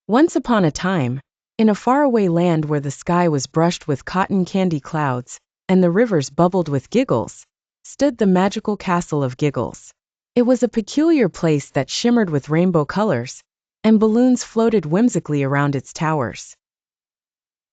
Once upon a time, in a faraway land where the sky was brushed with cotton candy clouds, and the rivers bubbled with giggles, stood the magical castle of Giggles. It was a peculiar place that shimmered with rainbow colors, and balloons floated whimsically around its towers.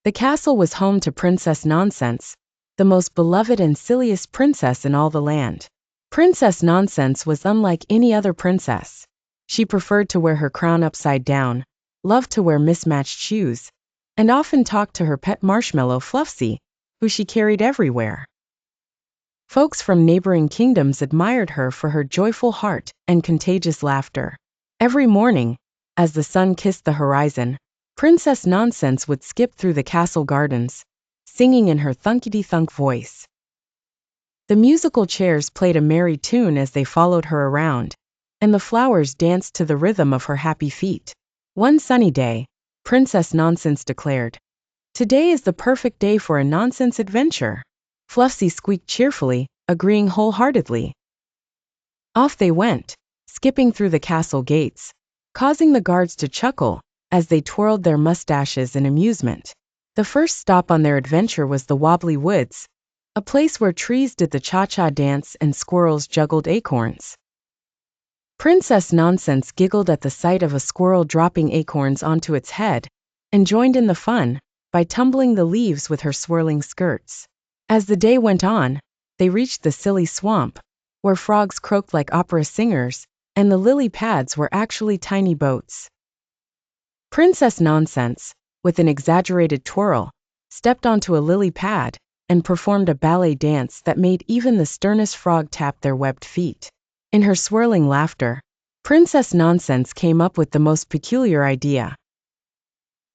The castle was home to Princess Nonsense, the most beloved and silliest princess in all the land. Princess Nonsense was unlike any other princess. She preferred to wear her crown upside down, loved to wear mismatched shoes, and often talked to her pet marshmallow Fluffy, who she carried everywhere. Folks from neighboring kingdoms admired her for her joyful heart and contagious laughter. Every morning, as the sun kissed the horizon, Princess Nonsense would skip through the castle gardens, singing in her thunkety-thunk voice. The musical chairs played a merry tune as they followed her around, and the flowers danced to the rhythm of her happy feet. One sunny day, Princess Nonsense declared, "Today is the perfect day for a nonsense adventure." Fluffy squeaked cheerfully, agreeing wholeheartedly. Off they went, skipping through the castle gates, causing the guards to chuckle as they twirled their mustaches in amusement. The first stop on their adventure was the Wobbly Woods, a place where trees did the cha-cha dance and squirrels juggled acorns. Princess Nonsense giggled at the sight of a squirrel dropping acorns onto its head, and joined in the fun by tumbling the leaves with her swirling skirts. As the day went on, they reached the silly swamp, where frogs croaked like opera singers, and the lily pads were actually tiny boats. Princess Nonsense, with an exaggerated twirl, stepped onto a lily pad and performed a ballet dance that made even the sternest frog tap their webbed feet. In her swirling laughter, Princess Nonsense came up with the most peculiar idea.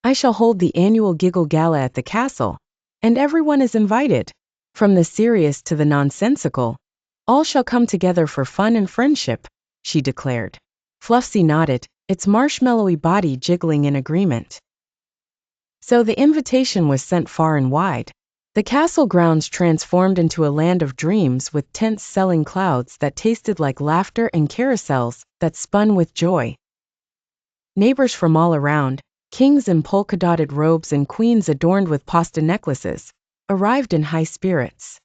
"I shall hold the annual Giggle Gala at the castle, and everyone is invited. From the serious to the nonsensical, all shall come together for fun and friendship," she declared. Fluffy nodded, its marshmallowy body jiggling in agreement. So the invitation was sent far and wide. The castle grounds transformed into a land of dreams with tense selling clouds that tasted like laughter and carousels that spun with joy. Neighbors from all around, kings in polka-dotted robes and queens adorned with pasta necklaces, arrived in high spirits.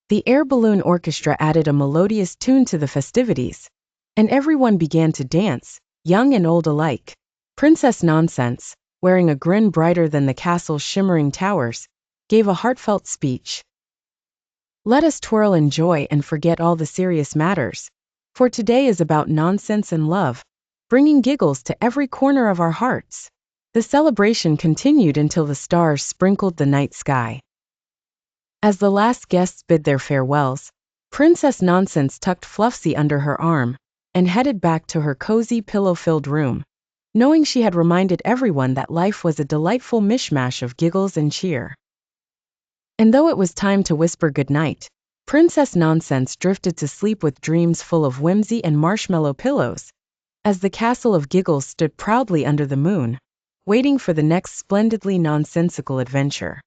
The air balloon orchestra added a melodious tune to the festivities, and everyone began to dance, young and old alike. Princess Nonsense, wearing a grin brighter than the castle's shimmering towers, gave a heartfelt speech. "Let us twirl in joy and forget all the serious matters, for today is about nonsense and love, bringing giggles to every corner of our hearts." The celebration continued until the stars sprinkled the night sky. As the last guests bid their farewells, Princess Nonsense tucked Fluffy under her arm and headed back to her cozy pillow-filled room, knowing she had reminded everyone that life was a delightful mishmash of giggles and cheer. And though it was time to whisper goodnight, Princess Nonsense drifted to sleep with dreams full of whimsy and marshmallow pillows, as the castle of Giggles stood proudly under the moon, waiting for the next splendidly nonsensical adventure.